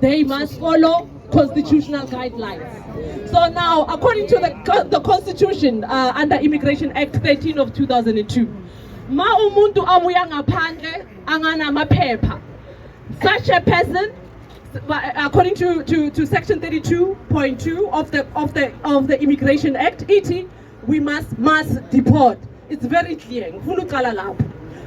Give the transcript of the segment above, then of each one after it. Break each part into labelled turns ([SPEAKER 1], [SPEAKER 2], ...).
[SPEAKER 1] they must follow constitutional guidelines. So now, according to the Constitution under Immigration Act 13 of 2002, ma umuntu abuya ngaphandle anganamaphepha, such a person, according to section 32.2 of the Immigration Act, we must deport. It's very clear.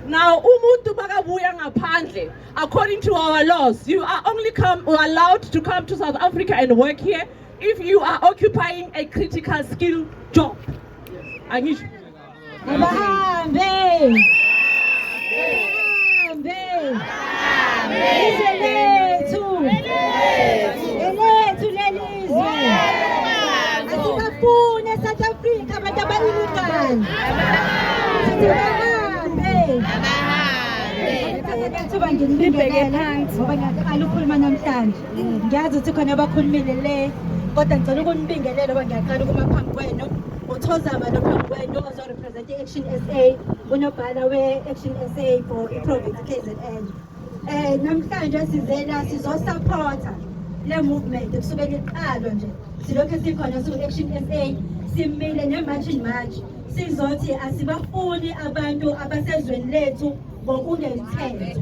[SPEAKER 1] Now, umuntu bakabuya ngaphandle, according to our laws, you are only allowed to come to South Africa and work here if you are occupying a critical skill job. Angisho.
[SPEAKER 2] Ngibheke phansi ngoba ngiyaqala ukukhuluma namhlanje. Ngiyazi ukuthi khona abakhulumile le, kodwa ngicela ukunibingelela ngoba ngiyaqala ukuma phambi kwenu. uThozama lo phambi kwenu ozorepresent i-Action SA, unobhala we-Action SA for i-Province KZN. Namhlanje sizela sizosupporta le movement kusukela iqalo nje. Silokho sikhona ku-Action SA, simile ne-march in March. Sizothi asibafuni abantu abasezweni lethu ngokungemthetho.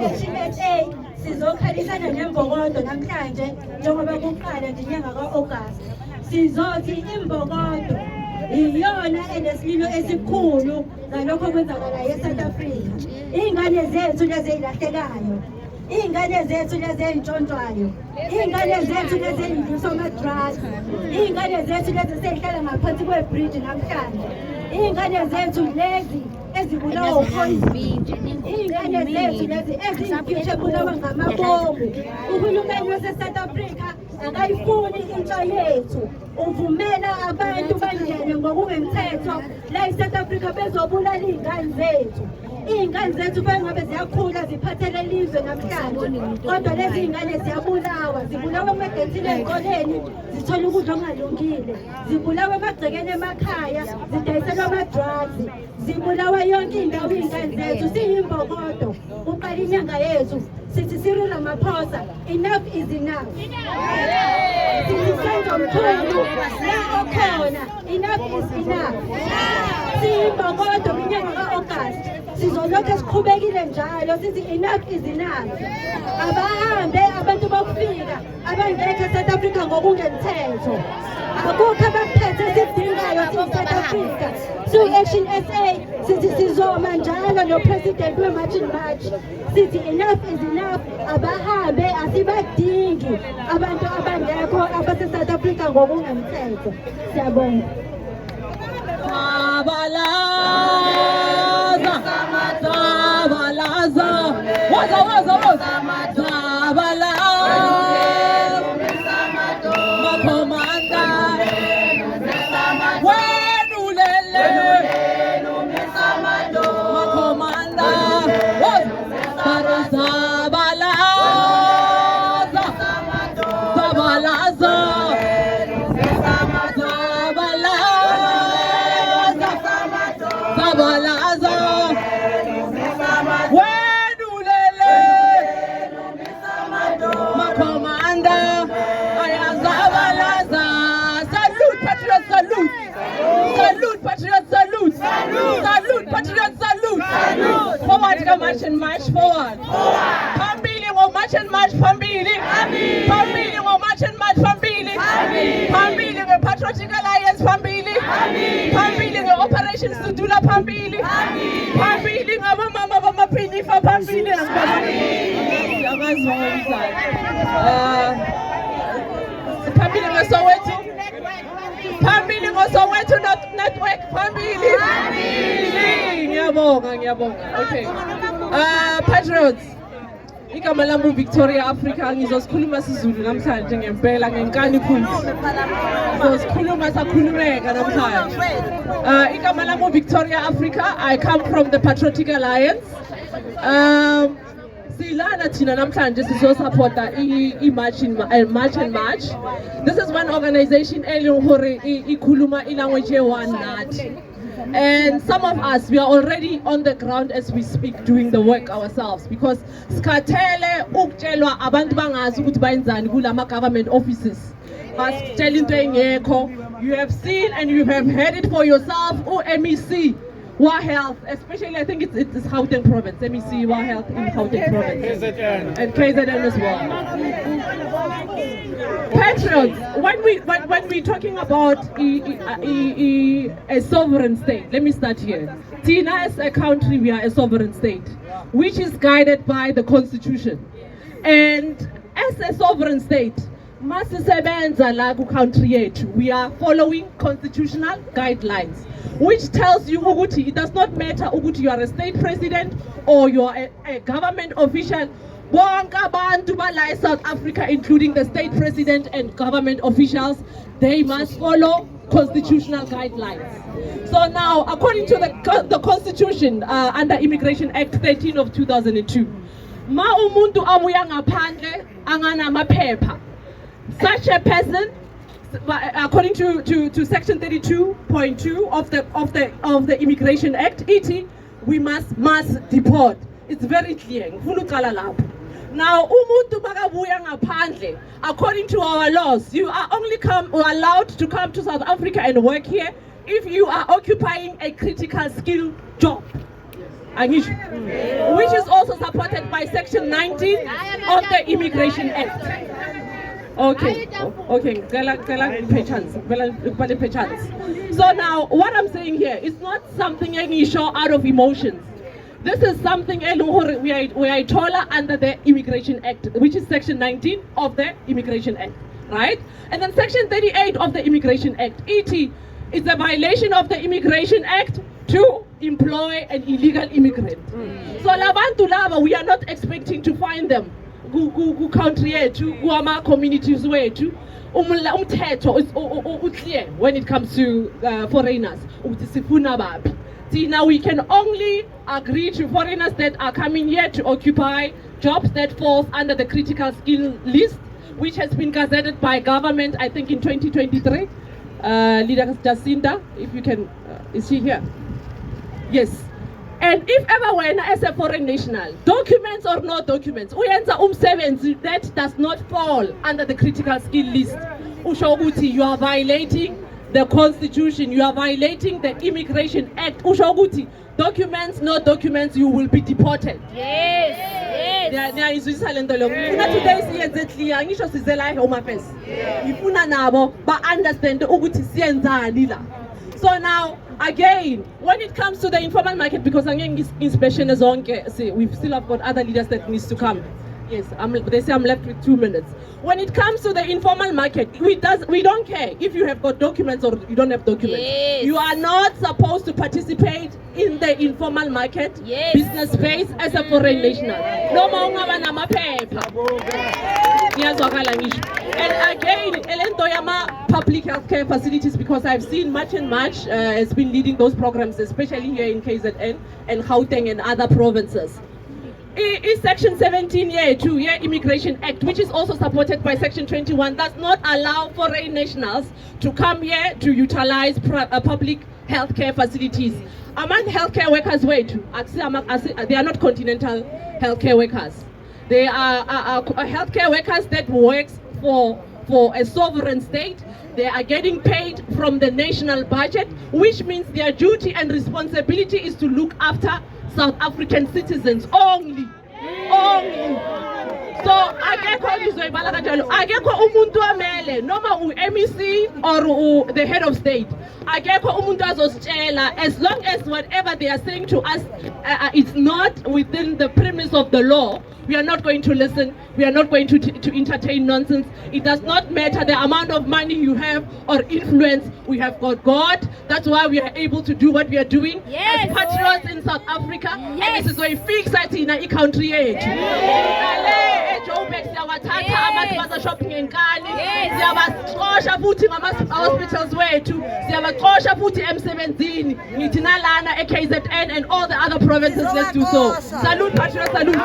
[SPEAKER 2] Action SA sizokhalisana nembokodo namhlanje njengoba kuqala nje inyanga ka-August. Sizothi imbokodo iyona enesililo esikhulu ngalokho okwenzakalayo eSouth Africa. Iy'ngane zethu lezi ey'lahlekayo, iy'ngane zethu lezi ey'ntshontshwayo, iy'ngane zethu lezi ey'ndiswa ama-drugs, iy'ngane zethu lezi sey'hlala ngaphansi kwe-bridge namhlanje, iy'ngane zethu lezi ezibulawa u-poison, iy'ngane zethu lezi eziyimfihlo ebulawa ngamabomu. Uhulumeni wase-South Africa akayifuni intsha yethu, uvumela abantu bangene ngokungemthetho la eSouth Africa bezobulala iy'ngane zethu. Iy'ngane zethu kwengabe ziyakhula ziphathele ilizwe namhlanje, kodwa lezi iy'ngane ziyabulawa, zibulawa emagensini ey'koleni, zithola ukudla okungalungile, zibulawa emagcekeni emakhaya, zidayiselwa ama-drugs, zibulawa yonke indawo iy'ngane zethu. Siyimbokodo, uqala inyanga yethu sithi Cyril Ramaphosa, enough is enough. Sithi Senzo Mkhulu la okhona, enough is enough. Siyimbokodo kwinyanga ka-August, sizolokhu siqhubekile njalo sithi enough is enough. Abahambe abantu bokufika abangekho eSouth Africa ngokungemthetho. Akukho abaphethe esidingayo South Africa. So Action SA sithi sizoma njalo no-president we-March in March. Sithi enough is enough. Abahambe asibadingi abantu abangekho abase-South Africa ngokungemthetho. Siyabonga.
[SPEAKER 1] March and march forward. Phambili ngo march and march phambili. Phambili ngo march and march phambili. Phambili nge Patriotic Alliance phambili. Phambili nge Operation Sudula phambili. Phambili ngabamama bamaphilifa phambili. Phambili ngo Soweto. Phambili ngo Soweto network phambili. Ngiyabonga. Okay. Patriots, igama lami Victoria Africa, ngizosikhuluma isiZulu namhlanje ngempela ngenkani phuzi. Ngizosikhuluma sakhulumeka namhlanje. Igama lami Victoria Africa, I come from the Patriotic Alliance. Silana thina namhlanje sizosupporta i-march and march. This is one organization elihore ikhuluma ilanguage ye-one nathi. And some of us, we are already on the ground as we speak, doing the work ourselves, because skathele ukutshelwa abantu bangazi ukuthi bayenzani kulama government offices. Basitshela into engekho. You have seen and you have heard it for yourself. MEC Wa Health, especially I think it's Gauteng province. MEC Wa Health in Gauteng province and KZN as well. Patriots, when we're talking about a sovereign state, let me start here. Tina, as a country, we are a sovereign state, which is guided by the constitution. And as a sovereign state, masisebenza la ku country yethu, we are following constitutional guidelines, which tells you ukuthi it does not matter ukuthi you are a state president or you are a government official. Bonke abantu bala South Africa, including the state president and government officials, they must follow constitutional guidelines. So now, according to the constitution under Immigration Act 13 of 2002, ma umuntu abuya ngaphandle anganamaphepha, such a person, according to section 32.2 of the Immigration Act, we must deport. It's very clear. Now, umuntu bakabuya ngaphandle, according to our laws, you are only allowed to come to South Africa and work here if you are occupying a critical skill job. Which is also supported by section 19 of the Immigration Act. Okay. So now, what I'm saying here is not something you show out of emotions. This is something we are told under the Immigration Act, which is section 19 of the Immigration Act, right? And then section 38 of the Immigration Act, ET, is a violation of the Immigration Act to employ an illegal immigrant. So labantu laba, we are not expecting to find them ku country yethu, ku ama communities wethu. Umthetho is clear when it comes to foreigners. Now we can only agree to foreigners that are coming here to occupy jobs that falls under the critical skill list, which has been gazetted by government, I think in 2023. Leader Jacinda, if you can, is she here? Yes. And if ever when as a foreign national, documents or no documents, uyenza umsebenzi that does not fall under the critical skill list, usho ukuthi you are violating the constitution, you are violating the Immigration Act. Usho ukuthi documents, no documents, you will be deported. Yes. Ngiyayizwisisa lento leyo. Ngifuna today siyenze clear, ngisho sizela Home Affairs. Ngifuna nabo ba understand ukuthi siyenzani la. So now, again, when it comes to the informal market, because again, inspection is on, see, we still have got other leaders that needs to come. Yes, they say I'm left with 2 minutes. When it comes to the informal market, we don't care if you have got documents or you don't have documents. Yes. You are not supposed to participate in the informal market business space as a foreign national. No more and again, Elento Yama public healthcare facilities, because I've seen Much and Much has been leading those programs, especially here in KZN and Gauteng and other provinces. Is section 17 Immigration Act, which is also supported by section 21, does not allow foreign nationals to come here to utilize public healthcare facilities. Among healthcare workers, they are not continental healthcare workers. They are healthcare workers that works for a sovereign state. They are getting paid from the national budget, which means their duty and responsibility is to look after South African citizens only. So akekho umuntu amele noma MEC or the head of state. Akekho umuntu azositshela, as long as whatever they are saying to us it's not within the premise of the law, we are not going to listen. We are not going to entertain nonsense. It does not matter the amount of money you have or influence. We have got God. That's why we are able to do what we are doing as patriots in South Africa. And this is why fix it in our country. Shopping in Kali. Hospitals wethu. M17. KZN and all the other provinces. Let's do so. Salute, patriots, salute.